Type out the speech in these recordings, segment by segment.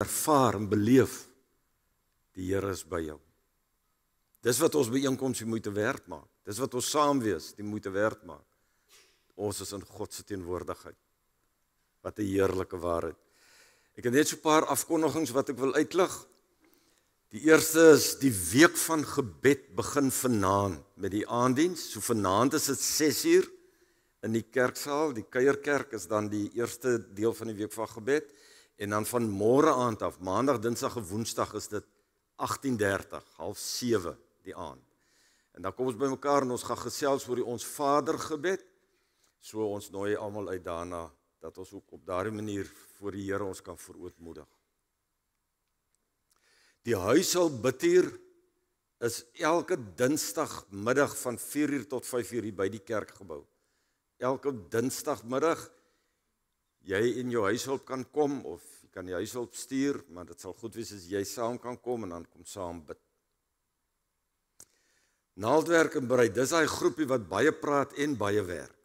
ervaar en beleef, die Here is by jou. Dis wat ons byeenkoms die moeite werd maak. Dis wat ons saam wees die moeite werd maak. Ons is in God se teenwoordigheid. Wat 'n heerlike waarheid. Ek het net so 'n paar afkondigings wat ek wil uitlig. Die eerste is die week van gebed begin vanaand met die aanddiens. So vanaand is dit 6:00 in die kerksaal. Die kuierkerk is dan die eerste deel van die week van gebed. En dan van môre aand af, maandag, dinsdag en woensdag is dit 18:30, 6:30 die aand. En dan kom ons by mekaar en ons gaan gesels oor die Ons Vader gebed. So ons nooi almal uit daarna, dat ons ook op daardie manier voor die Here ons kan verootmoedig. Die huishoudbidtuur is elke dinsdagmiddag van 4:00 tot 5:00 hier by die kerkgebou. Elke dinsdagmiddag, jy en jou huishulp kan kom, of jy kan die huishulp stuur, maar dit sal goed wees as jy saam kan kom en dan kom saam bid. Naaldwerk en brei, dis daai groepie wat baie praat en baie werk.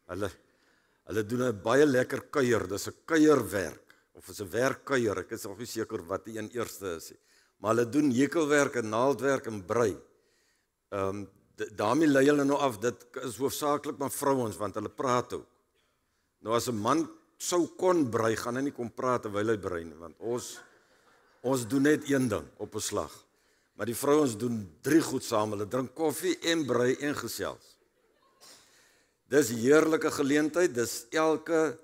Hulle doen 'n baie lekker kuier, dis 'n kuierwerk, of is 'n werkkuier, ek is nog nie seker wat die een eerste is nie. Maar hulle doen hekelwerk en naaldwerk en brei. Daarmee lei hulle nou af, dit is hoofsaaklik maar vrouens, want hulle praat ook. Nou as 'n man sou kon brei, gaan hy nie kom praat terwyl hy brei nie, want ons doen net een ding op 'n slag. Maar die vrouens doen 3 goed saam, hulle drink koffie en brei en gesels. Dis heerlike geleentheid, dis elke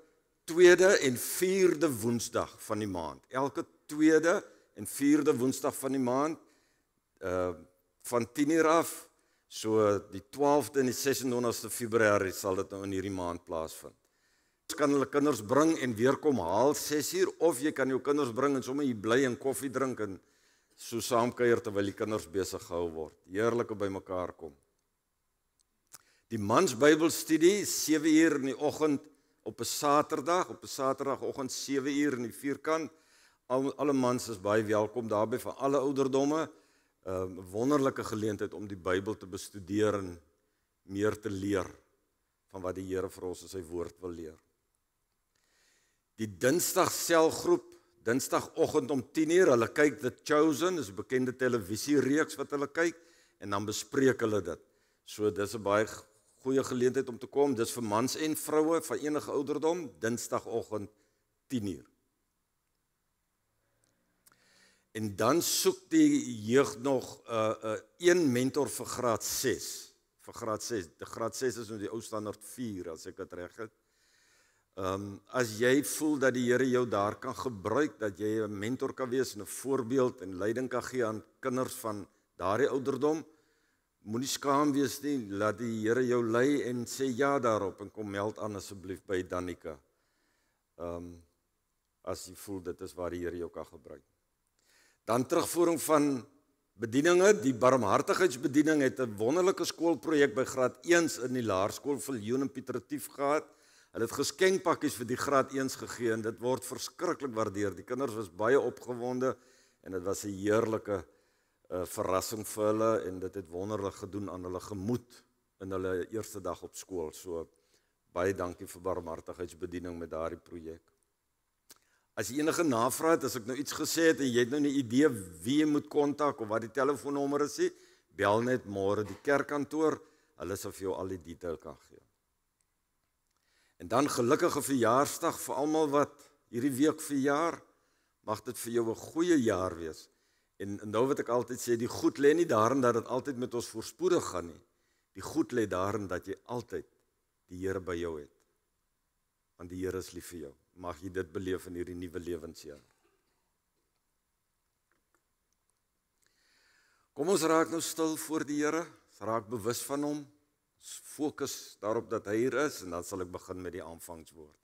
tweede en vierde woensdag van die maand. Elke tweede en vierde woensdag van die maand, van 10:00 af, so die 12de en die 26ste Februarie sal dit nou in hierdie maand plaasvind. Ons kan hulle kinders bring en weer kom haal 6:00, of jy kan jou kinders bring en sommer hier bly en koffie drink en so saamkuier terwyl die kinders besig gehou word. Heerlike by mekaar kom. Die mans Bybelstudie, 7:00 in die oggend op 'n Saterdagoggend 7:00 in die vierkant. Alle mans is baie welkom daarby, van alle ouderdomme. 'n Wonderlike geleentheid om die Bybel te bestudeer en meer te leer van wat die Here vir ons in sy woord wil leer. Die Dinsdag selgroep, Dinsdagoggend om 10:00, hulle kyk The Chosen, is 'n bekende televisiereeks wat hulle kyk, en dan bespreek hulle dit. So dis 'n baie goeie geleentheid om te kom, dis vir mans en vroue van enige ouderdom, Dinsdagoggend 10:00. En dan soek die jeug nog een mentor vir graad 6. Vir graad 6. Die graad 6 is nou die ou standaard 4, as ek dit reg het. As jy voel dat die Here jou daar kan gebruik, dat jy 'n mentor kan wees en 'n voorbeeld en leiding kan gee aan kinders van daardie ouderdom, moenie skaam wees nie, laat die Here jou lei en sê ja daarop en kom meld aan asseblief by Danica. As jy voel dit is waar die Here jou kan gebruik. Dan terugvoering van bedieninge, die barmhartigheidsbediening het 'n wonderlike skoolprojek by graad 1 in die laerskool Viljoen en Piet Retief gehad. Hulle het geskenkpakkies vir die graad 1's gegee en dit word verskriklik waardeer. Die kinders was baie opgewonde en dit was 'n heerlike verrassing vir hulle en dit het wonderlik gedoen aan hulle gemoed in hulle eerste dag op skool. So baie dankie vir barmhartigheidsbediening met daardie projek. As jy enige navraag het, as ek nou iets gesê het en jy het nou 'n idee wie jy moet kontak of wat die telefoonnommer is, bel net môre die kerkkantoor, hulle sal vir jou al die detail kan gee. En dan gelukkige verjaarsdag vir almal wat hierdie week verjaar, mag dit vir jou 'n goeie jaar wees. En nou wat ek altyd sê, die goed lê nie daarin dat dit altyd met ons voorspoedig gaan nie. Die goed lê daarin dat jy altyd die Here by jou het. Want die Here is lief vir jou. Mag jy dit beleef in hierdie nuwe lewensjaar. Kom ons raak nou stil voor die Here, ons raak bewus van hom, ons fokus daarop dat hy hier is, en dan sal ek begin met die aanvangswoord.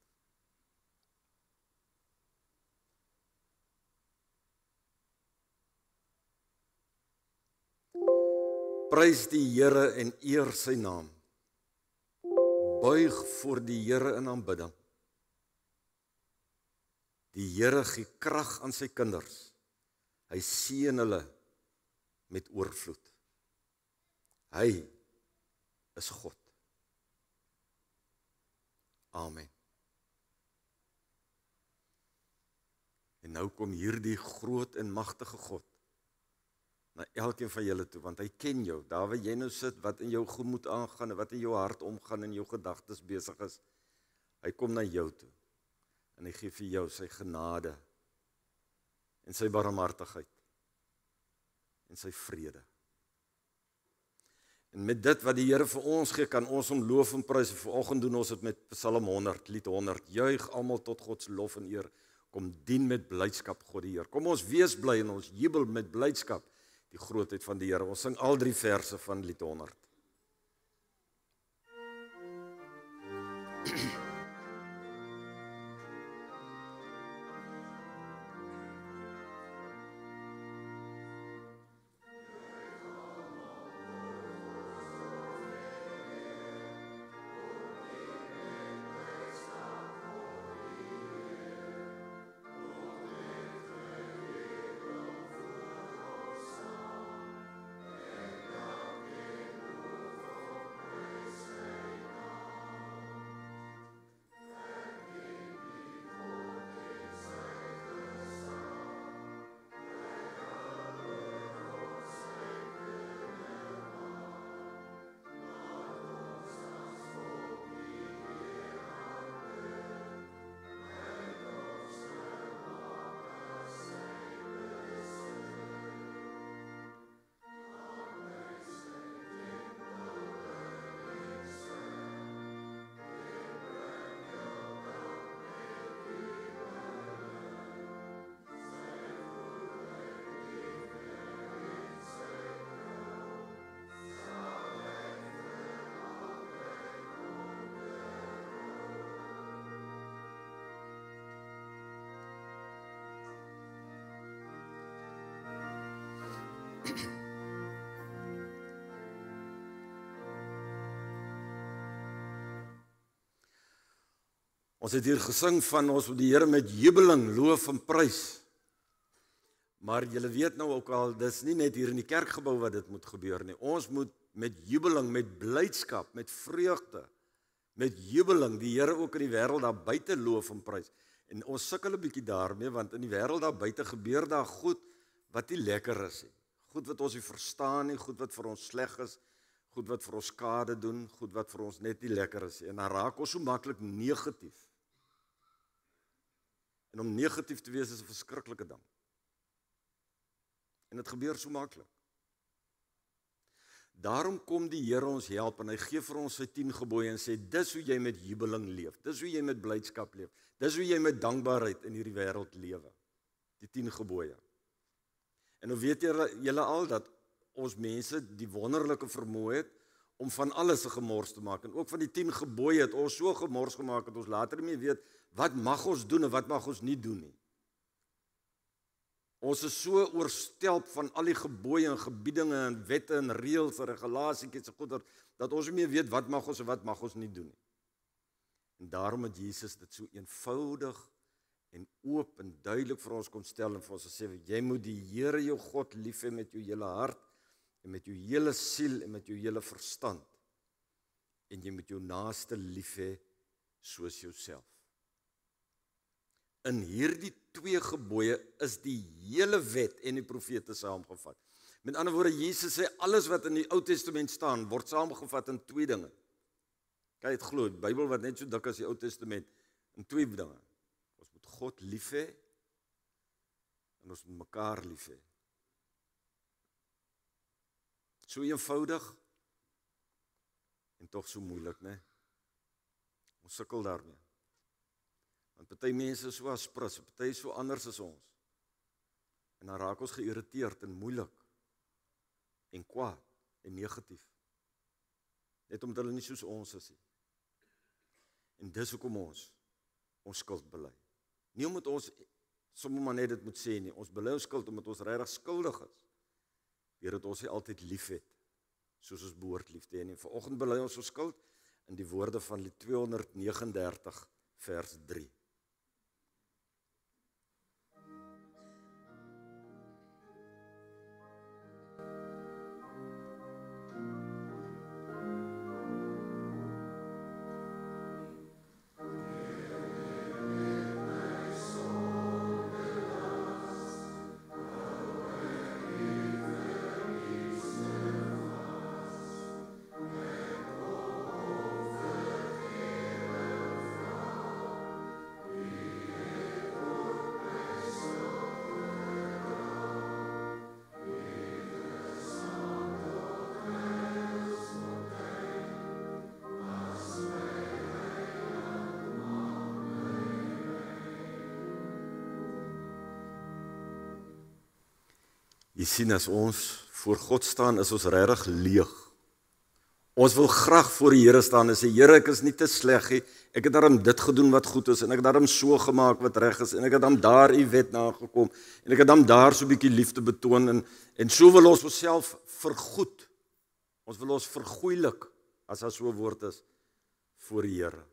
Prys die Here en eer sy naam. Buig voor die Here in aanbidding. Die Here gee krag aan sy kinders. Hy seën hulle met oorvloed. Hy is God. Amen. En nou kom hierdie groot en magtige God na elkeen van julle toe, want hy ken jou. Daar waar jy nou sit, wat in jou gemoed aangaan, wat in jou hart omgaan, en jou gedagtes besig is, hy kom na jou toe. En hy gee vir jou sy genade, en sy barmhartigheid, en sy vrede. En met dit wat die Here vir ons gee, kan ons hom loof en prys. Vanoggend doen ons dit met Psalm 100, lied 100. Juig almal tot God se lof en eer. Kom dien met blydskap God die Heer. Kom ons wees bly en ons jubel met blydskap die grootheid van die Here. Ons sing al 3 verse van lied 100. Ons het hier gesing van ons moet die Here met jubeling loof en prys. Maar julle weet nou ook al, dis nie net hier in die kerkgebou wat dit moet gebeur nie. Ons moet met jubeling, met blydskap, met vreugde, met jubeling die Here ook in die wêreld daar buite loof en prys. En ons sukkel 'n bietjie daarmee, want in die wêreld daar buite gebeur daar goed wat nie lekker is nie. Goed wat ons nie verstaan nie, goed wat vir ons sleg is, goed wat vir ons skade doen, goed wat vir ons net nie lekker is nie. En dan raak ons so maklik negatief. En om negatief te wees is 'n verskriklike ding. En dit gebeur so maklik. Daarom kom die Here ons help en hy gee vir ons sy 10 gebooie en sê, dis hoe jy met jubeling leef, dis hoe jy met blydskap leef, dis hoe jy met dankbaarheid in hierdie wêreld lewe. Die 10 gebooie. En nou weet julle al dat ons mense die wonderlike vermoë het om van alles 'n gemors te maak. En ook van die 10 gebooie het ons so gemors gemaak dat ons later nie meer weet wat mag ons doen en wat mag ons nie doen nie. Ons is so oorstelp van al die gebooie en gebiedinge en wette en reëls en regulasies en goeder dat ons nie meer weet wat mag ons en wat mag ons nie doen nie. En daarom het Jesus dit so eenvoudig en oop en duidelik vir ons kom stel en vir ons gesê, jy moet die Here jou God lief hê met jou hele hart en met jou hele siel en met jou hele verstand. En jy moet jou naaste lief hê soos jouself. In hierdie 2 gebooie is die hele wet en die profete saamgevat. Met ander woorde, Jesus sê alles wat in die Ou Testament staan word saamgevat in 2 dinge. Kyk, dit glo, die Bybel wat net so dik as die Ou Testament in 2 dinge. Ons moet God lief hê en ons moet mekaar lief hê. So eenvoudig en tog so moeilik, né? Ons sukkel daarmee. Want party mense is so aspris, party is so anders as ons. En dan raak ons geïrriteerd en moeilik en kwaad en negatief. Net omdat hulle nie soos ons is nie. En dis hoekom ons skuld bely. Nie omdat ons sommer maar net dit moet sê nie, ons bely ons skuld omdat ons regtig skuldig is. Deurdat ons nie altyd lief het, soos ons behoort lief te hê nie. Vanoggend bely ons ons skuld in die woorde van Lied 239 vers 3. Jy sien, as ons voor God staan, is ons regtig leeg. Ons wil graag voor die Here staan en sê, Here, ek is nie te sleg nie. Ek het daarom dit gedoen wat goed is en ek het daarom so gemaak wat reg is en ek het dan daar u wet nagekom en ek het dan daar so 'n bietjie liefde betoon en so wil ons onsself vergoed. Ons wil ons vergoeilik, as daar so 'n woord is, voor die Here.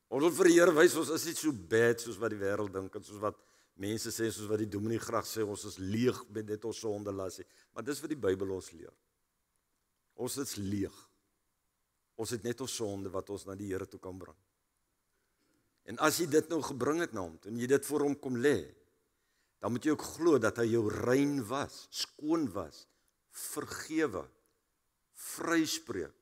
Ons wil vir die Here wys, ons is nie so bad soos wat die wêreld dink en soos wat mense sê, soos wat die dominee graag sê, ons is leeg met net ons sondelas. Maar dis wat die Bybel ons leer. Ons is leeg. Ons het net ons sonde wat ons na die Here toe kan bring. En as jy dit nou gebring het na hom, en jy dit voor hom kom lê, dan moet jy ook glo dat hy jou rein was, skoon was, vergewe, vryspreek.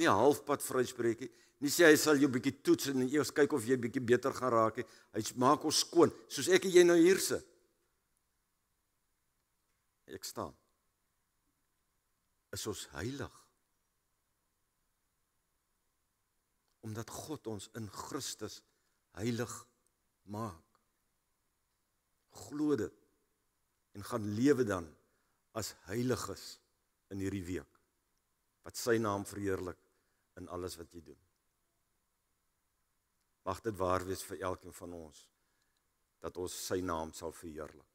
Nie halfpad vryspreek nie. Nie sê hy sal jou bietjie toets en eers kyk of jy bietjie beter gaan raak nie. Hy maak ons skoon, soos ek en jy nou hier sit. Ek staan. Is ons heilig? Omdat God ons in Christus heilig maak. Glo dit en gaan lewe dan as heiliges in hierdie week, wat sy naam verheerlik in alles wat jy doen. Mag dit waar wees vir elkeen van ons, dat ons sy naam sal verheerlik.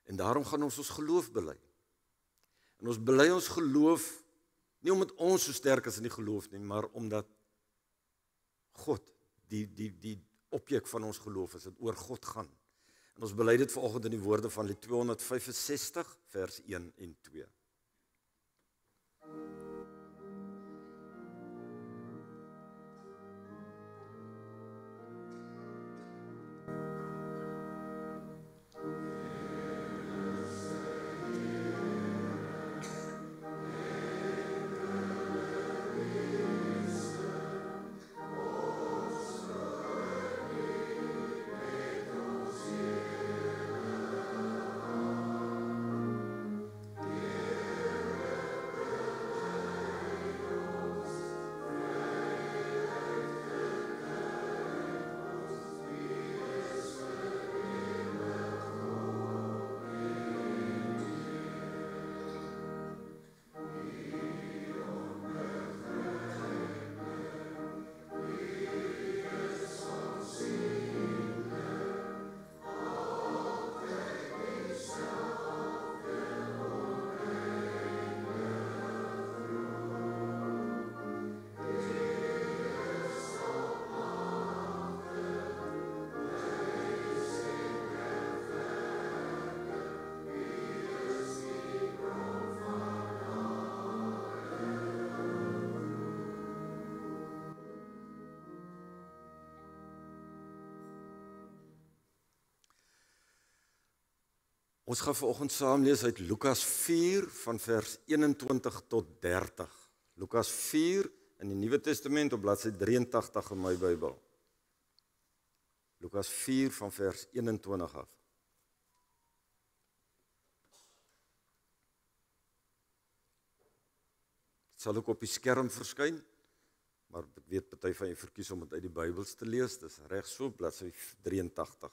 En daarom gaan ons geloof bely. En ons bely ons geloof, nie omdat ons so sterk is in die geloof nie, maar omdat God, die objek van ons geloof is, dit oor God gaan. En ons bely dit vanoggend in die woorde van Lied 265, vers 1 en 2. Ons gaan vanoggend saam lees uit Lukas 4 van vers 21 tot 30. Lukas 4 in die Nuwe Testament op bladsy 83 in my Bybel. Lukas 4 van vers 21 af. Dit sal ook op die skerm verskyn, maar ek weet party van julle verkies om dit uit die Bybels te lees, dis reg so, bladsy 83.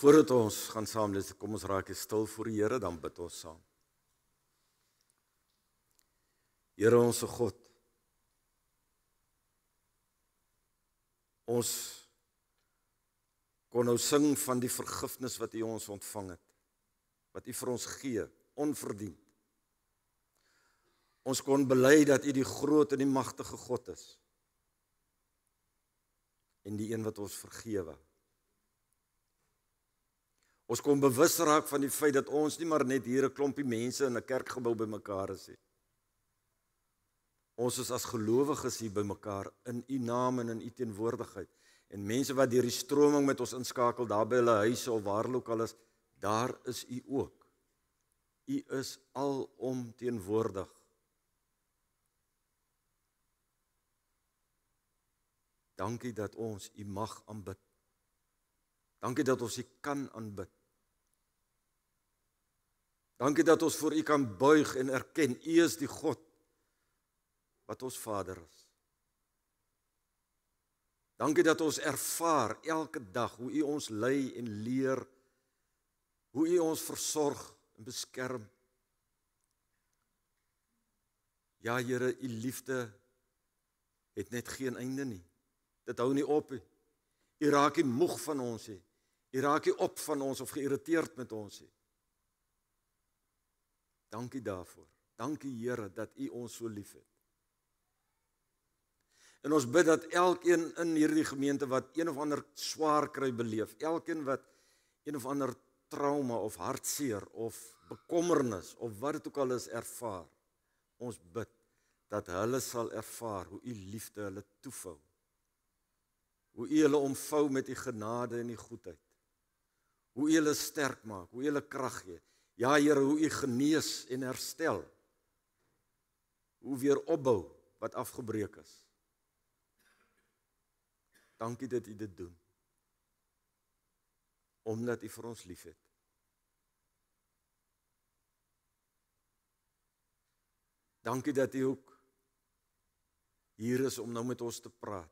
Voordat ons gaan saam lees, kom ons raak stil voor die Here, dan bid ons saam. Here onse God, ons kon nou sing van die vergifnis wat U ons ontvang het, wat U vir ons gee, onverdiend. Ons kon bely dat U die groot en die magtige God is, en die een wat ons vergewe. Ons kon bewus raak van die feit dat ons nie maar net hier 'n klompie mense in 'n kerkgebou bymekaar is nie. Ons is as gelowiges hier bymekaar in U naam en in U teenwoordigheid. En mense wat deur die stroming met ons inskakel, daar by hulle huise of waar ook al is, daar is U ook. U is alom teenwoordig. Dankie dat ons U mag aanbid. Dankie dat ons U kan aanbid. Dankie dat ons voor U kan buig en erken, U is die God wat ons Vader is. Dankie dat ons ervaar elke dag hoe U ons lei en leer, hoe U ons versorg en beskerm. Ja, Here, U liefde het net geen einde nie. Dit hou nie op nie. U raak nie moeg van ons nie. U raak nie op van ons of geïrriteerd met ons nie. Dankie daarvoor. Dankie, Here, dat U ons so liefhet. En ons bid dat elkeen in hierdie gemeente wat een of ander swaar kry beleef, elkeen wat een of ander trauma of hartseer of bekommernis of wat dit ook al is ervaar, ons bid dat hulle sal ervaar hoe U liefde hulle toevou. Hoe U hulle omvou met U genade en U goedheid. Hoe U hulle sterk maak, hoe U hulle krag gee. Ja, Here, hoe U genees en herstel. Hoe weer opbou wat afgebreek is. Dankie dat U dit doen. Omdat U vir ons liefhet. Dankie dat U ook hier is om nou met ons te praat.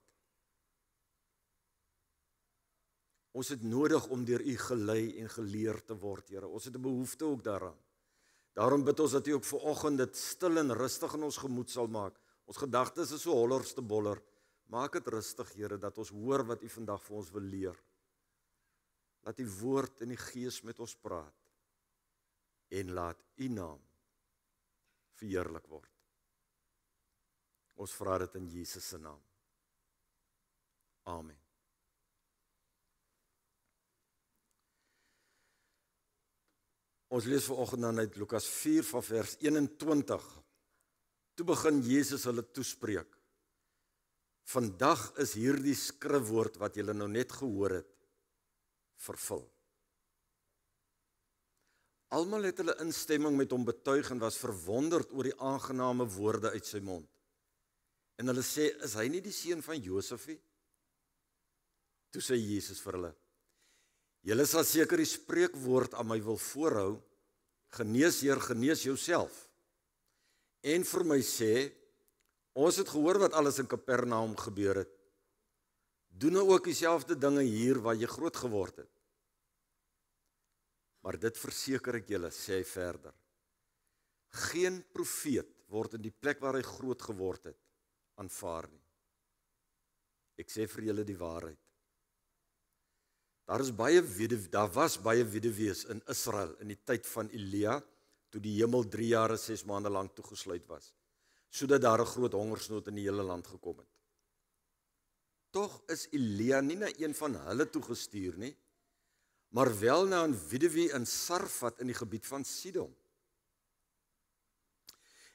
Ons het nodig om deur U gelei en geleer te word, Here. Ons het 'n behoefte ook daaraan. Daarom bid ons dat U ook vanoggend dit stil en rustig in ons gemoed sal maak. Ons gedagtes is so hollers te boller. Maak dit rustig, Here, dat ons hoor wat U vandag vir ons wil leer. Laat U woord en die Gees met ons praat. En laat U naam verheerlik word. Ons vra dit in Jesus se naam. Amen. Ons lees vanoggend dan uit Lukas 4 van vers 21. Toe begin Jesus hulle toespreek. Vandag is hierdie skrifwoord wat julle nou net gehoor het, vervul. Almal het hulle instemming met hom betuig en was verwonderd oor die aangename woorde uit sy mond. En hulle sê, is hy nie die seun van Josef nie? Toe sê Jesus vir hulle, julle sal seker die spreekwoord aan my wil voorhou, genees Heer, genees jouself. En vir my sê, ons het gehoor wat alles in Kapernaum gebeur het. Doen nou ook dieselfde dinge hier waar jy groot geword het. Maar dit verseker ek julle, sê hy verder. Geen profeet word in die plek waar hy groot geword het, aanvaar nie. Ek sê vir julle die waarheid. Daar was baie weduwees in Israel in die tyd van Elia, toe die hemel 3 jaar en 6 maande lang toegesluit was, sodat daar 'n groot hongersnood in die hele land gekom het. Tog is Elia nie na een van hulle toegestuur nie, maar wel na 'n weduwee in Sarfat in die gebied van Sidon.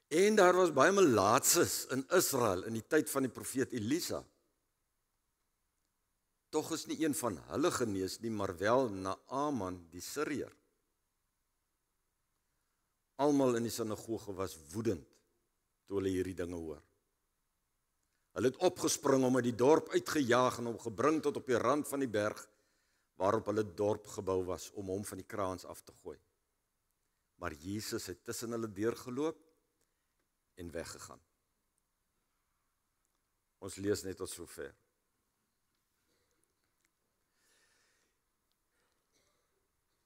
En daar was baie melaatses in Israel in die tyd van die profeet Elisa. Tog is nie een van hulle genees nie, maar wel Naaman die Siriër. Almal in die sinagoge was woedend toe hulle hierdie dinge hoor. Hulle het opgespring om uit die dorp uitgejaag en hom gebring tot op die rand van die berg, waarop hulle dorp gebou was, om hom van die kraans af te gooi. Maar Jesus het tussen hulle deurgeloop en weggegaan. Ons lees net tot sover.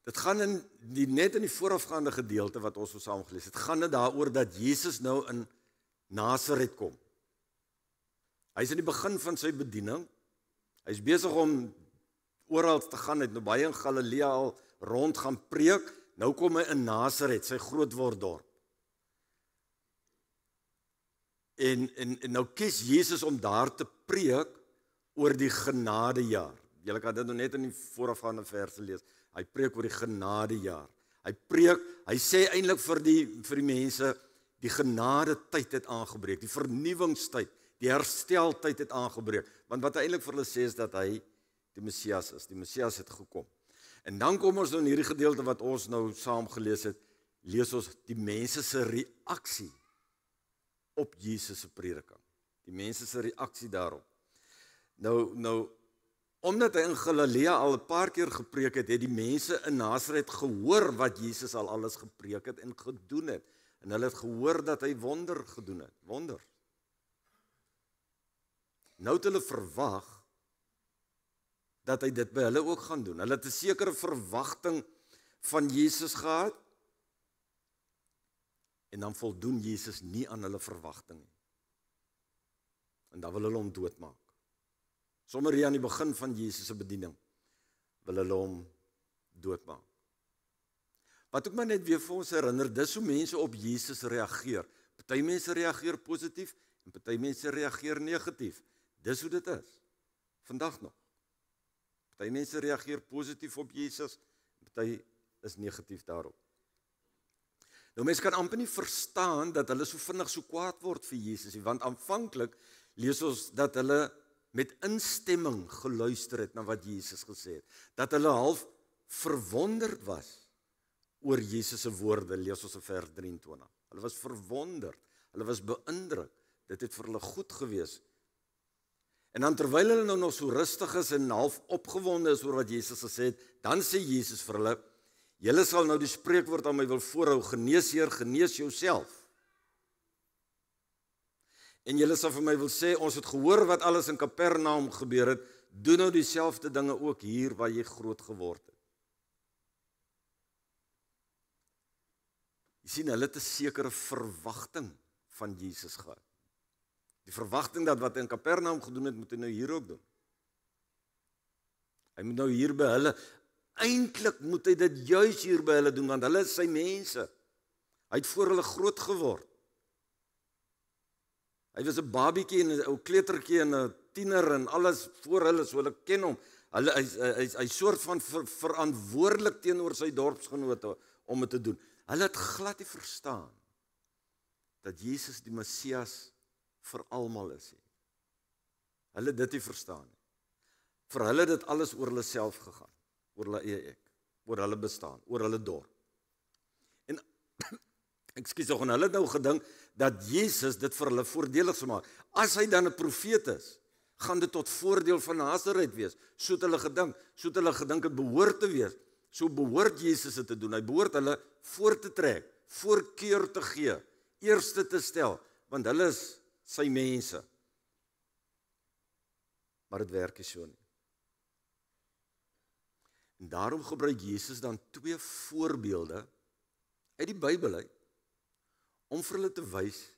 Dit gaan net in die voorafgaande gedeelte wat ons so saam gelees het, gaan dit daaroor dat Jesus nou in Nasaret kom. Hy is in die begin van sy bediening. Hy is besig om oral te gaan, hy het nou baie in Galilea al rond gaan preek. Nou kom hy in Nasaret, sy grootword dorp. En nou kies Jesus om daar te preek oor die genadejaar. Julle kan dit nou net in die voorafgaande verse lees. Hy preek oor die genadejaar. Hy sê eintlik vir die mense, die genade tyd het aangebreek, die vernuwingstyd, die hersteltyd het aangebreek. Want wat hy eintlik vir hulle sê is dat hy die Messias is. Die Messias het gekom. En dan kom ons nou in hierdie gedeelte wat ons nou saam gelees het, lees ons die mense se reaksie op Jesus se prediking. Die mense se reaksie daarop. Nou omdat hy in Galilea al 'n paar keer gepreek het, het die mense in Nasaret gehoor wat Jesus al alles gepreek het en gedoen het. En hulle het gehoor dat hy wonder gedoen het. Wonder. Nou het hulle verwag dat hy dit by hulle ook gaan doen. Hulle het 'n sekere verwagting van Jesus gehad, en dan voldoen Jesus nie aan hulle verwagting nie. En dan wil hulle hom doodmaak. Sommer hier aan die begin van Jesus se bediening, wil hulle hom doodmaak. Wat ook maar net weer vir ons herinner, dis hoe mense op Jesus reageer. Party mense reageer positief, en party mense reageer negatief. Dis hoe dit is, vandag nog. Party mense reageer positief op Jesus, en party is negatief daarop. Nou mense kan amper nie verstaan dat hulle so vinnig so kwaad word vir Jesus nie, want aanvanklik lees ons dat hulle met instemming geluister het na wat Jesus gesê het. Dat hulle half verwonderd was oor Jesus se woorde, lees ons in vers 23. Hulle was verwonderd, hulle was beïndruk, dit het vir hulle goed gewees. En dan terwyl hulle nou nog so rustig is en half opgewonde is oor wat Jesus gesê het, dan sê Jesus vir hulle, julle sal nou die spreekwoord aan my wil voorhou, geneesheer, genees jouself. En julle sal vir my wil sê, ons het gehoor wat alles in Kapernaum gebeur het, doen nou dieselfde dinge ook hier waar jy groot geword het. Jy sien, hulle het 'n sekere verwagting van Jesus gehad. Die verwagting dat wat hy in Kapernaum gedoen het, moet hy nou hier ook doen. Hy moet nou hier by hulle, eintlik moet hy dit juis hier by hulle doen, want hulle is sy mense. Hy het voor hulle groot geword. Hy was 'n babietjie en 'n ou kleutertjie en 'n tiener en alles voor hulle, so hulle ken hom. Hy soort van verantwoordelik teenoor sy dorpsgenote om dit te doen. Hulle het glad nie verstaan dat Jesus die Messias vir almal is nie. Hulle het dit nie verstaan nie. Vir hulle het dit alles oor hulle self gegaan, oor hulle eie ek, oor hulle bestaan, oor hulle dorp. En ekskuus, en hulle het nou gedink dat Jesus dit vir hulle voordelig sou maak. As hy dan 'n profeet is, gaan dit tot voordeel van Nasaret wees. So het hulle gedink het behoort te wees. So behoort Jesus dit te doen. Hy behoort hulle voor te trek, voorkeur te gee, eerste te stel, want hulle is sy mense. Maar dit werk nie so nie. En daarom gebruik Jesus dan 2 voorbeelde uit die Bybel uit, om vir hulle te wys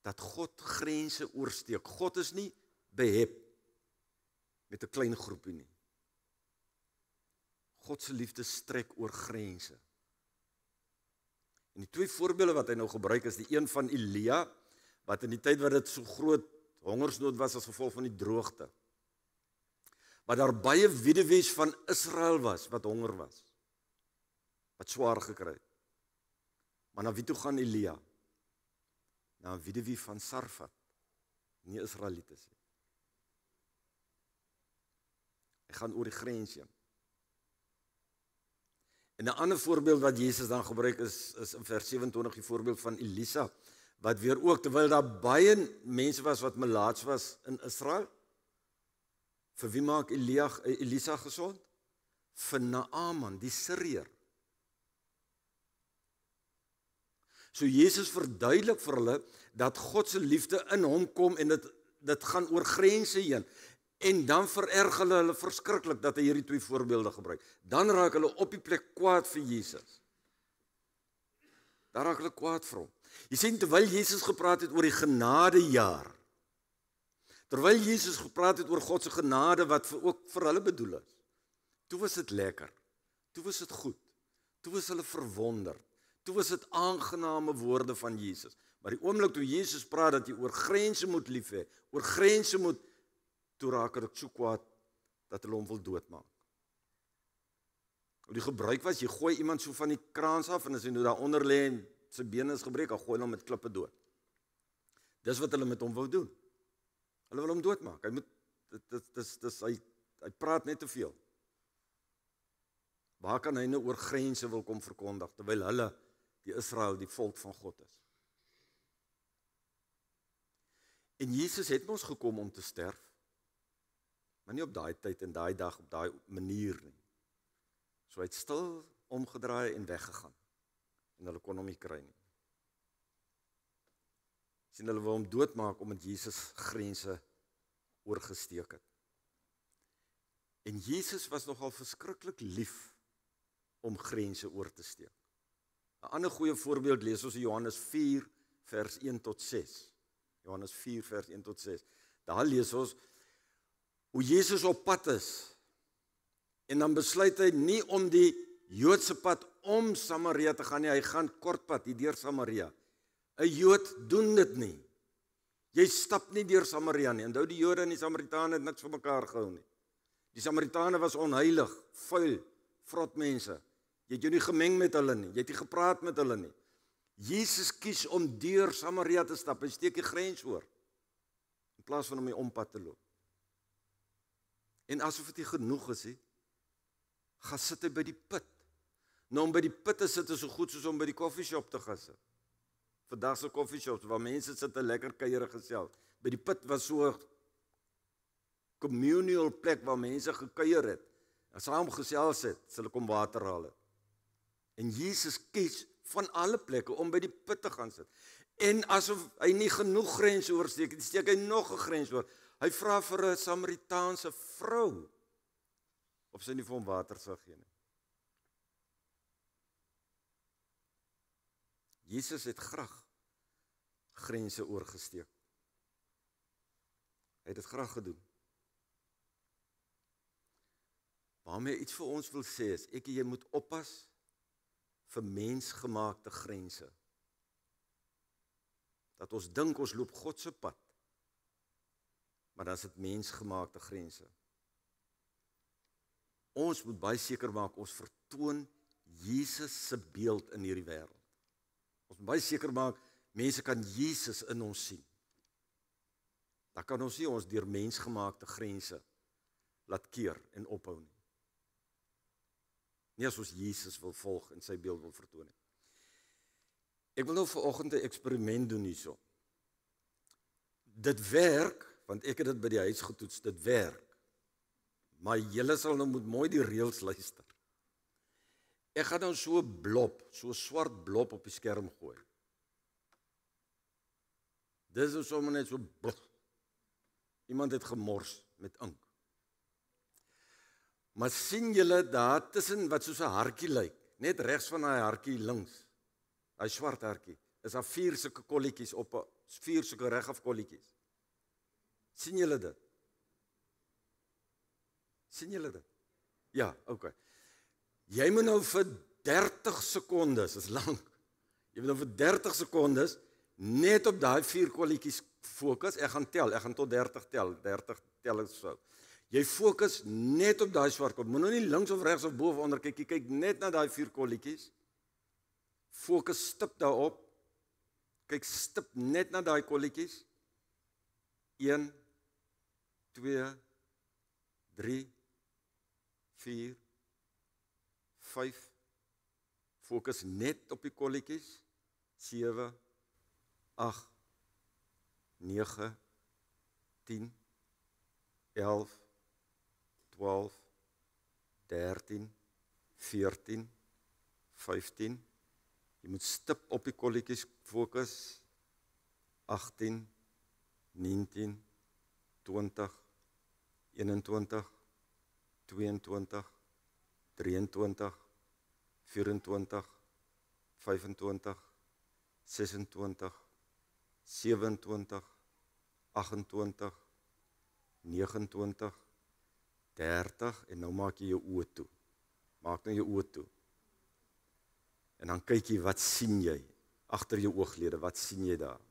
dat God grense oorsteek. God is nie behep met 'n klein groepie nie. God se liefde strek oor grense. En die 2 voorbeelde wat hy nou gebruik is die een van Elia, wat in die tyd wat dit so groot hongersnood was as gevolg van die droogte, wat daar baie weduwees van Israel was, wat honger was, wat swaar gekry het. Maar na wie toe gaan Elia? Na 'n weduwee van Sarfat, nie Israelites nie. Hy gaan oor die grens heen. En 'n ander voorbeeld wat Jesus dan gebruik is in vers 27 die voorbeeld van Elisa, wat weer ook, terwyl daar baie mense was wat melaats was in Israel, vir wie maak Elisa gesond? Vir Naaman, die Syriër. So Jesus verduidelik vir hulle dat God se liefde in hom kom en dit gaan oor grense heen. En dan vererg hulle verskriklik dat hy hierdie 2 voorbeelde gebruik. Dan raak hulle op die plek kwaad vir Jesus. Dan raak hulle kwaad vir hom. Jy sien, terwyl Jesus gepraat het oor die genadejaar, terwyl Jesus gepraat het oor God se genade wat ook vir hulle bedoel is, toe was dit lekker, toe was dit goed, toe was hulle verwonderd, toe was dit aangename woorde van Jesus. Maar die oomblik toe Jesus praat dat jy oor grense moet lief hê, oor grense moet, toe raak dit so kwaad dat hulle hom wil doodmaak. Die gebruik was, jy gooi iemand so van die kraans af en as hy nou daar onder lê en sy bene is gebreek, dan gooi hom met klippe dood. Dis wat hulle met hom wou doen. Hulle wil hom doodmaak. Hy praat net te veel. Waar kan hy nou oor grense wil kom verkondig, terwyl hulle, die Israel, die volk van God is? En Jesus het ons gekom om te sterf, maar nie op daai tyd en daai dag, op daai manier nie. So hy het stil omgedraai en weggegaan, en hulle kon hom nie kry nie. Sien, hulle wil hom doodmaak, omdat Jesus grense oorgesteek het. En Jesus was nogal verskriklik lief om grense oor te steek. 'n Ander goeie voorbeeld lees ons in Johannes 4 vers 1 tot 6. Johannes 4 vers 1 tot 6. Daar lees ons hoe Jesus op pad is. En dan besluit hy nie om die Joodse pad om Samaria te gaan nie, hy gaan kortpad hier deur Samaria. 'n Jood doen dit nie. Jy stap nie deur Samaria nie. Onthou die Jode en die Samaritane het niks vir mekaar gehou nie. Die Samaritane was onheilig, vuil, vrot mense. Jy het jou nie gemeng met hulle nie, jy het nie gepraat met hulle nie. Jesus kies om deur Samaria te stap, hy steek die grens oor, in plaas van om die ompad te loop. En asof dit nie genoeg is, gaan sit hy by die put. Nou om by die put te sit is so goed soos om by die koffieshop te gaan sit. Vandag se koffieshops waar mense sit en lekker kuiere gesels. By die put was so 'n communal plek waar mense gekuier het. En saam gesels het, as hulle kom water haal het. En Jesus kies van alle plekke om by die put te gaan sit. En asof hy nie genoeg grens oorsteek, steek hy nog 'n grens oor. Hy vra vir 'n Samaritaanse vrou of sy nie vir hom water sal gee nie. Jesus het graag grense oorgesteek. Hy het dit graag gedoen. Waarmee hy iets vir ons wil sê is, ek en jy moet oppas vir mensgemaakte grense. Dat ons dink ons loop God se pad, maar dan is dit mensgemaakte grense. Ons moet baie seker maak, ons vertoon Jesus se beeld in hierdie wêreld. Ons moet baie seker maak, mense kan Jesus in ons sien. Dan kan ons nie ons deur mensgemaakte grense laat keer en ophou nie. Nie as ons Jesus wil volg en sy beeld wil vertoon nie. Ek wil nou vanoggend 'n eksperiment doen hierso. Dit werk, want ek het dit by die huis getoets, dit werk. Maar julle sal nou moet mooi die reëls luister. Ek gaan nou so 'n blob, so 'n swart blob op die skerm gooi. Dis is sommer net so blop. Iemand het gemors met ink. Maar sien julle daar tussen wat soos 'n hartjie lyk, net regs van daai hartjie links, daai swart hartjie, is daar 4 sulke kolletjies op 'n 4 sulke regaf kolletjies. Sien julle dit? Sien julle dit? Ja, okay. Jy moet nou vir 30 sekondes, is lank. Jy moet nou vir 30 sekondes net op daai 4 kolletjies fokus. Ek gaan tel, ek gaan tot 30 tel. 30 tel is so. Jy fokus net op daai swart kolletjie. Moet nou nie links of regs of bo of onder kyk. Jy kyk net na daai 4 kolletjies. Fokus stip daarop. Kyk stip net na daai kolletjies. 1 2 3 4 5. Fokus net op die kolletjies. 7 8 9 10 11 12 13 14 15. Jy moet stip op die kolletjies fokus. 18 19 20 21 22 23 24 25 26 27 28 29 30 en nou maak jy jou oë toe. Maak nou jou oë toe. En dan kyk jy, wat sien jy? Agter jou ooglede, wat sien jy daar?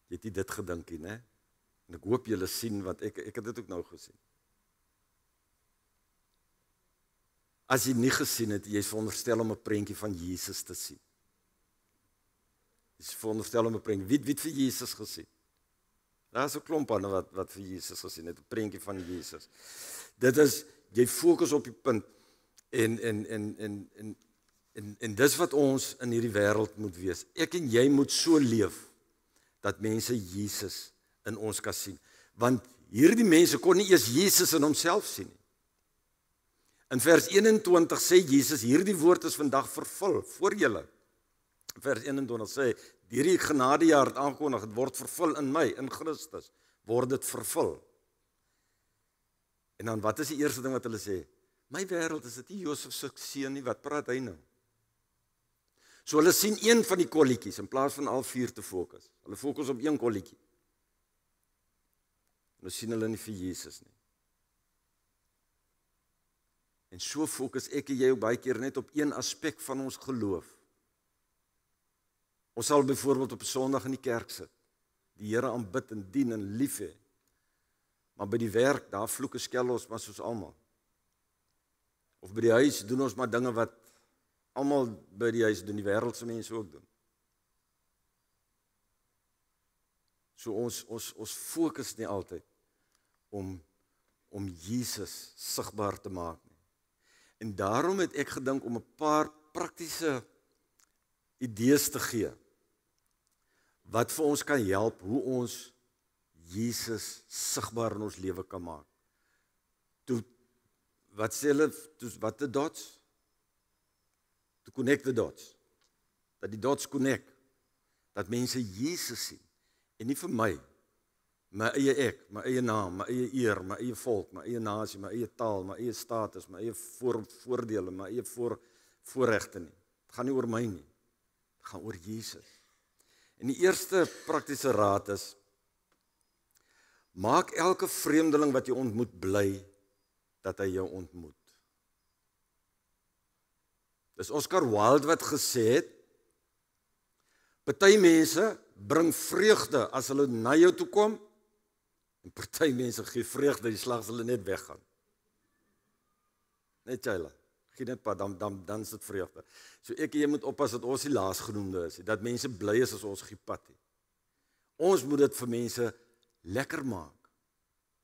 Jy het nie dit gedink nie, né? En ek hoop julle sien, want ek het dit ook nou gesien. As jy nie gesien het, jy is veronderstel om 'n prentjie van Jesus te sien. Jy is veronderstel om 'n prentjie. Wie het vir Jesus gesien? Daar is 'n klomp aan wat vir Jesus gesien het, 'n prentjie van Jesus. Dit is, jy fokus op die punt en dis wat ons in hierdie wêreld moet wees. Ek en jy moet so leef dat mense Jesus in ons kan sien. Want hierdie mense kon nie eers Jesus in homself sien nie. In vers 21 sê Jesus, hierdie woord is vandag vervul voor julle. Vers 21 sê, hierdie genadejaar het aangekondig, het word vervul in my, in Christus. word dit vervul. En dan wat is die eerste ding wat hulle sê? My wêreld, is dit nie Josef se seun nie, wat praat hy nou? So hulle sien een van die kolletjies, in plaas van al 4 te fokus. Hulle fokus op een kolletjie. Nou sien hulle nie vir Jesus nie. En so fokus ek en jy ook baie keer net op een aspek van ons geloof. Ons sal byvoorbeeld op 'n Sondag in die kerk sit, die Here aanbid en dien en lief hê. Maar by die werk, daar vloek en skel ons maar soos almal. Of by die huis doen ons maar dinge wat almal by die huis doen, die wêreldse mense ook doen. So ons fokus nie altyd om Jesus sigbaar te maak nie. En daarom het ek gedink om 'n paar praktiese idees te gee wat vir ons kan help hoe ons Jesus sigbaar in ons lewe kan maak. Wat sê hulle, wat the dots? To connect the dots. Dat die dots connect. Dat mense Jesus sien. En nie vir my eie ek, my eie naam, my eie eer, my eie volk, my eie nasie, my eie taal, my eie status, my eie voordele, my eie voorregte nie. Het gaan nie oor my nie. Het gaan oor Jesus. En die eerste praktiese raad is, maak elke vreemdeling wat jy ontmoet bly, dat hy jou ontmoet. Dis Oscar Wilde wat gesê het, party mense bring vreugde as hulle na jou toe kom, en party mense gee vreugde die slag as hulle net weggaan. Net Chayla, gee net pad, dan is dit vreugde. So ek en jy moet oppas dat ons die laasgenoemde is, dat mense bly is as ons gee pad het. Ons moet dit vir mense lekker maak,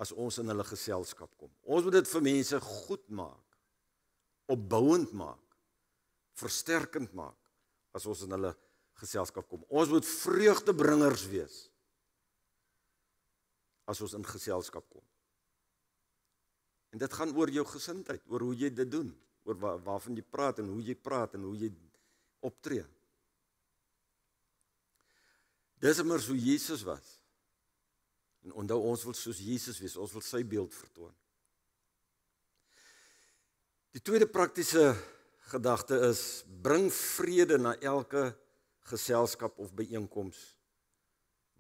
as ons in hulle geselskap kom. Ons moet dit vir mense goed maak, opbouend maak, versterkend maak, as ons in hulle geselskap kom. Ons moet vreugdebringers wees, as ons in geselskap kom. En dit gaan oor jou gesindheid, oor hoe jy dit doen, oor waarvan jy praat en hoe jy optree. Dis immers hoe Jesus was. En onthou, ons wil soos Jesus wees, ons wil sy beeld vertoon. Die tweede praktiese gedagte is, bring vrede na elke geselskap of byeenkoms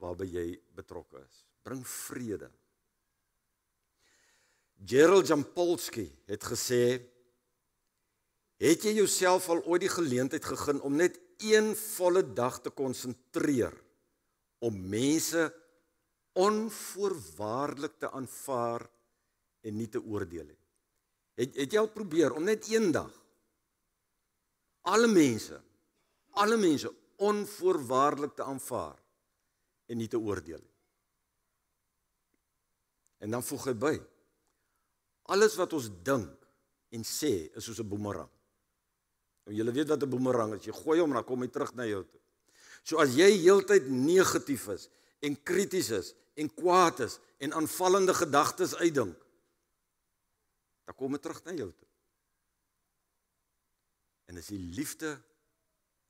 waarby jy betrokke is. Bring vrede. Gerald Jampolsky het gesê, het jy jouself al ooit die geleentheid gegee om net een volle dag te konsentreer om mense onvoorwaardelik te aanvaar en nie te oordeel nie? Het jy al probeer om net een dag alle mense onvoorwaardelik te aanvaar en nie te oordeel nie? En dan voeg hy by, alles wat ons dink en sê is soos 'n boemerang. Nou julle weet wat 'n boemerang is, jy gooi hom en dan kom hy terug na jou toe. So as jy heeltyd negatief is en krities is en kwaad is en aanvallende gedagtes uitdink, dan kom dit terug na jou toe. En as jy liefde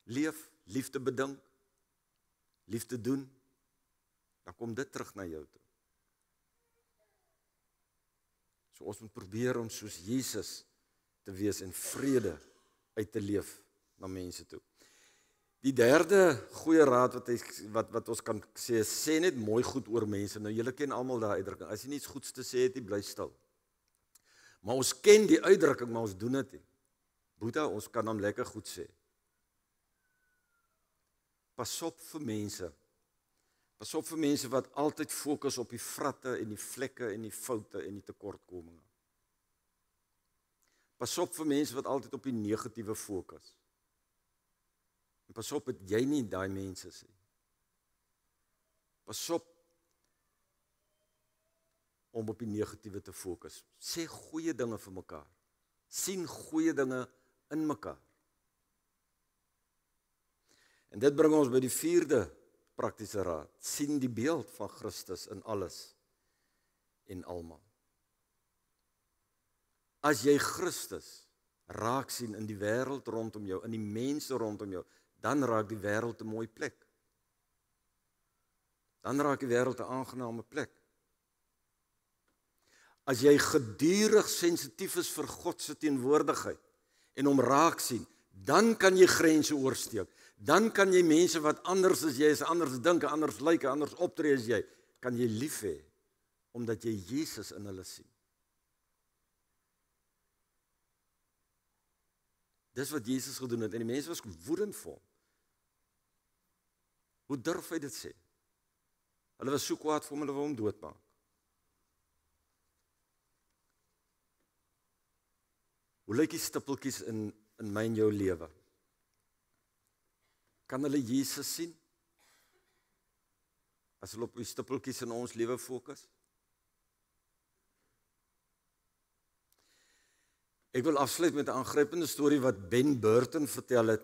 leef, liefde bedink, liefde doen, dan kom dit terug na jou toe. So ons moet probeer om soos Jesus te wees en vrede uit te leef na mense toe. Die derde goeie raad wat ons kan sê, sê net mooi goed oor mense. Nou julle ken almal daai uitdrukking. As jy niets goeds te sê het, jy bly stil. Maar ons ken die uitdrukking, maar ons doen dit nie. Boeta, ons kan hom lekker goed sê. Pas op vir mense. Pas op vir mense wat altyd fokus op die vratte en die vlekke en die foute en die tekortkominge. Pas op vir mense wat altyd op die negatiewe fokus. En pas op dat jy nie daai mense is nie. Pas op om op die negatiewe te fokus. Sê goeie dinge vir mekaar. Sien goeie dinge in mekaar. En dit bring ons by die vierde praktiese raad. Sien die beeld van Christus in alles en almal. As jy Christus raak sien in die wêreld rondom jou, in die mense rondom jou, dan raak die wêreld 'n mooi plek. Dan raak die wêreld 'n aangename plek. as jy gedurig sensitief is vir God se teenwoordigheid en hom raak sien, dan kan jy grense oorsteek. Dan kan jy mense wat anders as jy is, anders dink, anders lyk, anders optree as jy, kan jy lief hê, omdat jy Jesus in hulle sien. Dis wat Jesus gedoen het, en die mense was woedend vir hom. Hoe durf hy dit sê? Hulle was so kwaad vir hom, hulle wou hom doodmaak. Hoe lyk die stippeltjies in my en jou lewe? Kan hulle Jesus sien? As hulle op die stippeltjies in ons lewe fokus? Ek wil afsluit met 'n aangrypende storie wat Ben Burton vertel het.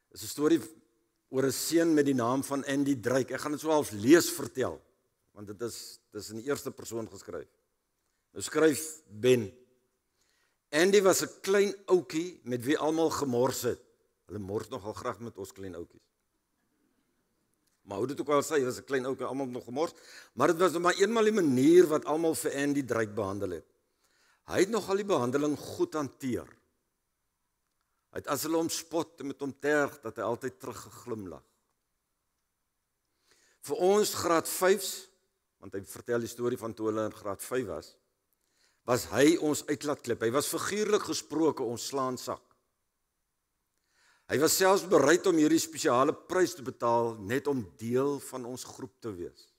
Dit is 'n storie oor 'n seun met die naam van Andy Drake. Ek gaan dit so half lees vertel, want dit is in die eerste persoon geskryf. Nou skryf Ben: Andy was 'n klein ouetjie met wie almal gemors het. Hulle mors nogal graag met ons klein ouetjies. Maar hoe dit ook al sê, hy was 'n klein ouetjie, almal nog gemors, maar dit was maar eenmal die manier wat almal vir Andy Drake behandel het. Hy het nogal die behandeling goed hanteer. Hy het as hulle hom spot en met hom terg, dat hy altyd teruggeglimlag. Vir ons graad 5's, want hy vertel die storie van toe hulle in graad 5 was hy ons uitlaatklep. Hy was figuurlik gesproke ons slaansak. Hy was selfs bereid om hierdie spesiale prys te betaal, net om deel van ons groep te wees.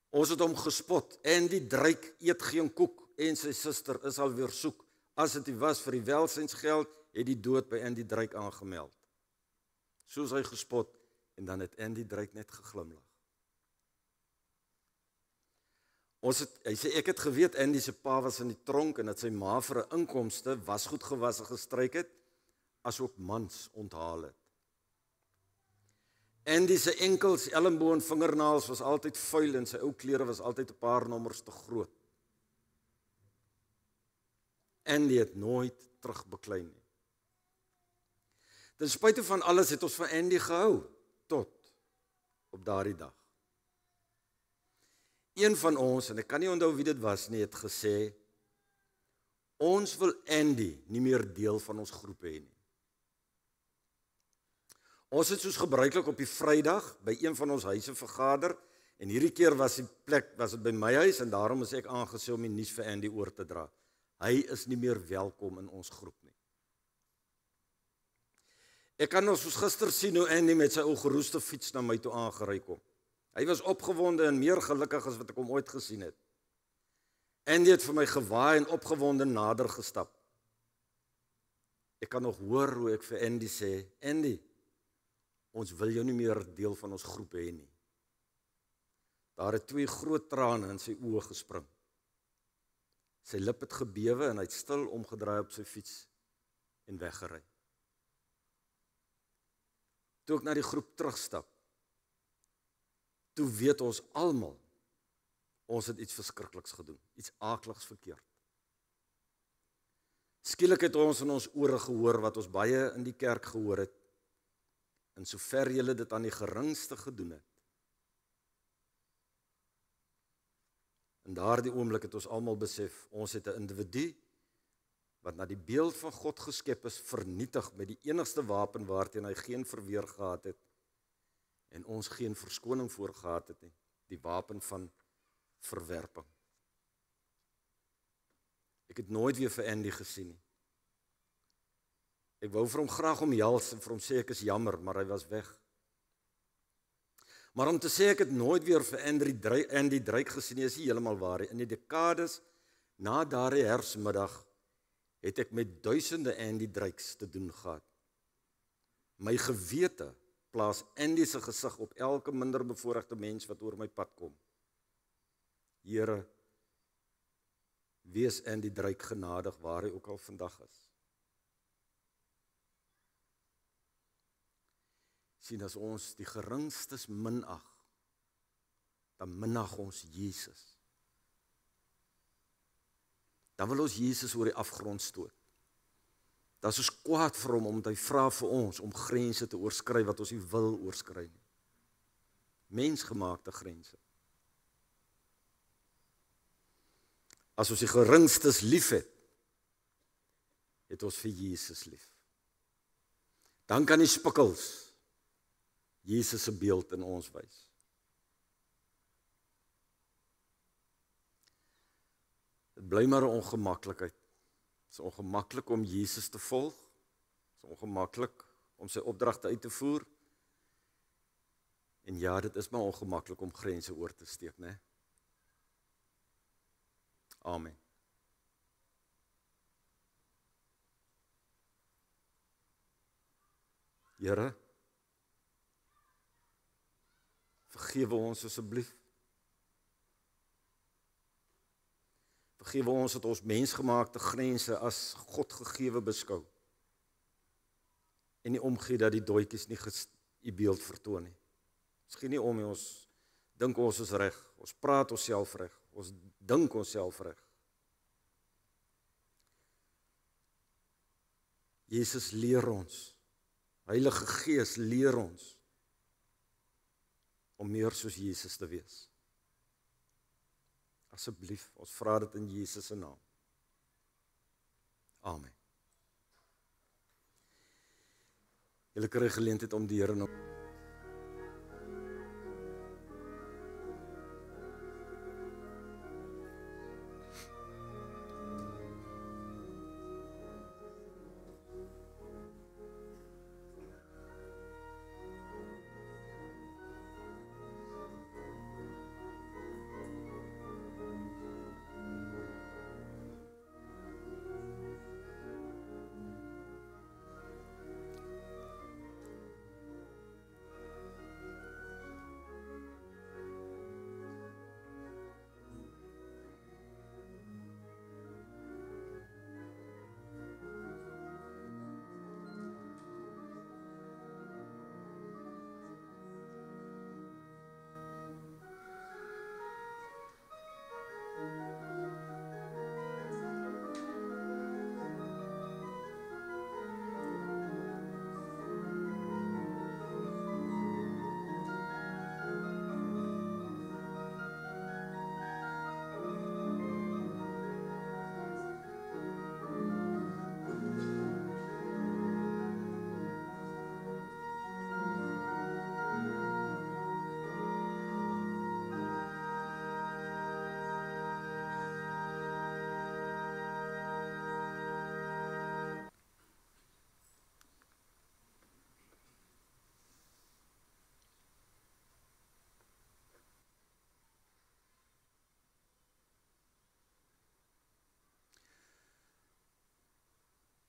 Ons het hom gespot, Andy Drake eet geen koek, en sy suster is alweer soek. As dit nie was vir die welsynsgeld, het die dood by Andy Drake aangemeld. Soos hy gespot, en dan het Andy Drake net geglimlag. Hy sê, ek het geweet, Andy se pa was in die tronk, en dat sy ma vir 'n inkomste wasgoed gewasse gestryk het, as ook mans onthaal het. Andy se enkels, elmboë en vingernaels was altyd vuil, en sy ou klere was altyd 'n paar nommers te groot. Andy het nooit terugbeklei nie. Ten spyte van alles het ons van Andy gehou, tot op daardie dag. Een van ons, en ek kan nie onthou wie dit was nie, het gesê, ons wil Andy nie meer deel van ons groep hê nie. Ons het soos gebruiklik op die Vrydag by een van ons huise vergader, en hierdie keer was dit by my huis, en daarom is ek aangesê om die nuus vir Andy oor te dra. Hy is nie meer welkom in ons groep nie. Ek kan nog soos gister sien hoe Andy met sy ou geroeste fiets na my toe aangery kom. Hy was opgewonde en meer gelukkig as wat ek hom ooit gesien het. Andy het vir my gewaai en opgewonde nader gestap. Ek kan nog hoor hoe ek vir Andy sê, Andy, ons wil jou nie meer deel van ons groep hê nie. Daar het 2 groot trane in sy oë gespring. Sy lip het gebewe en hy het stil omgedraai op sy fiets en weggery. Toe ek na die groep terugstap, toe weet ons almal, ons het iets verskrikliks gedoen, iets aakligs verkeerd. Skielik het ons in ons ore gehoor wat ons baie in die kerk gehoor het, en sover julle dit aan die geringste gedoen het. In daardie oomblik het ons almal besef, ons het 'n individu wat na die beeld van God geskep is, vernietig met die enigste wapen waarteen hy geen verweer gehad het, en ons geen verskoning voor gehad het nie, die wapen van verwerping. Ek het nooit weer vir Andy gesien nie. Ek wou vir hom graag omhels en vir hom sê ek is jammer, maar hy was weg. Maar om te sê ek het nooit weer vir Andy Drake gesien nie, is nie heeltemal waar nie. In die dekades na daardie herfsmiddag het ek met duisende Andy Drakes te doen gehad. My gewete plaas Andy se gesig op elke minder bevoorregte mens wat oor my pad kom. Here, wees Andy Drake genadig waar hy ook al vandag is. Sien, as ons die geringstes minag, dan minag ons Jesus. Dan wil ons Jesus oor die afgrond stoot. Dan is ons kwaad vir hom, omdat hy vra vir ons om grense te oorskry wat ons nie wil oorskry nie. Mensgemaakte grense. as ons die geringstes lief het ons vir Jesus lief. Dan kan die spikkels Jesus se beeld in ons wys. Dit bly maar 'n ongemaklikheid. Dit is ongemaklik om Jesus te volg. Dit is ongemaklik om sy opdragte uit te voer. En ja, dit is maar ongemaklik om grense oor te steek, né? Amen. Here, vergewe ons asseblief. Vergewe ons dat ons mensgemaakte grense as God gegewe beskou. En nie omgee dat die dooitjies nie die beeld vertoon nie. Ons gee nie om nie, ons dink ons is reg, ons praat onsself reg, ons dink onsself reg. Jesus leer ons, Heilige Gees leer ons om meer soos Jesus te wees. Asseblief, ons vra dit in Jesus se naam. Amen. Julle kry geleentheid om die Here nou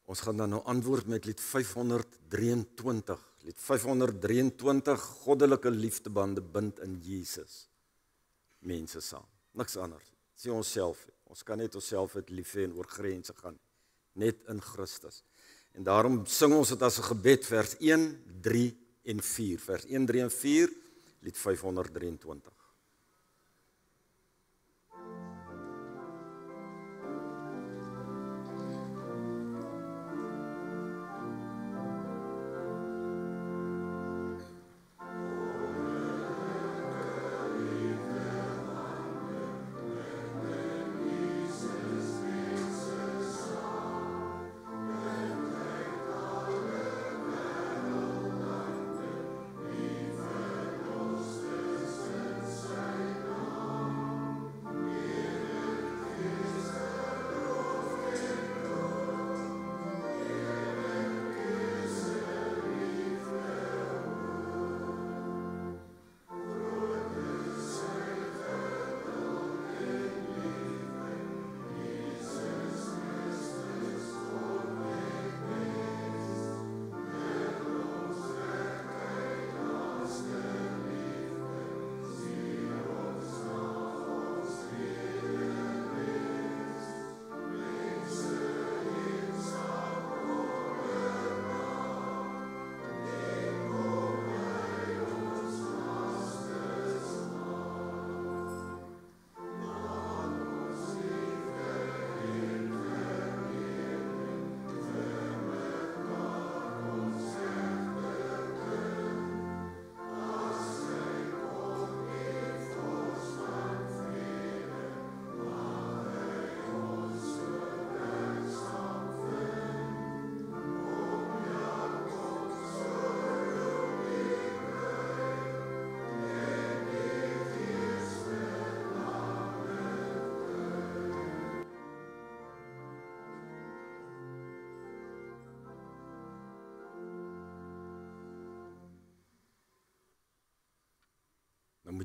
Ons gaan dan nou antwoord met lied 523. Lied 523, goddelike liefdebande bind in Jesus mense saam. Niks anders. Sien onsself. Ons kan net onsself het lief hê en oor grense gaan. Net in Christus. En daarom sing ons dit as 'n gebed, vers 1, 3 en 4. Vers 1, 3 en 4, lied 523.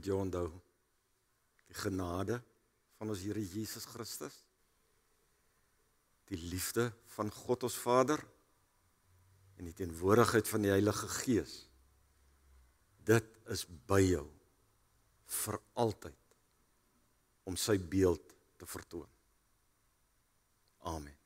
moet jy onthou, die genade van ons Here Jesus Christus, die liefde van God ons Vader, en die teenwoordigheid van die Heilige Gees, dit is by jou, vir altyd, om sy beeld te vertoon. Amen.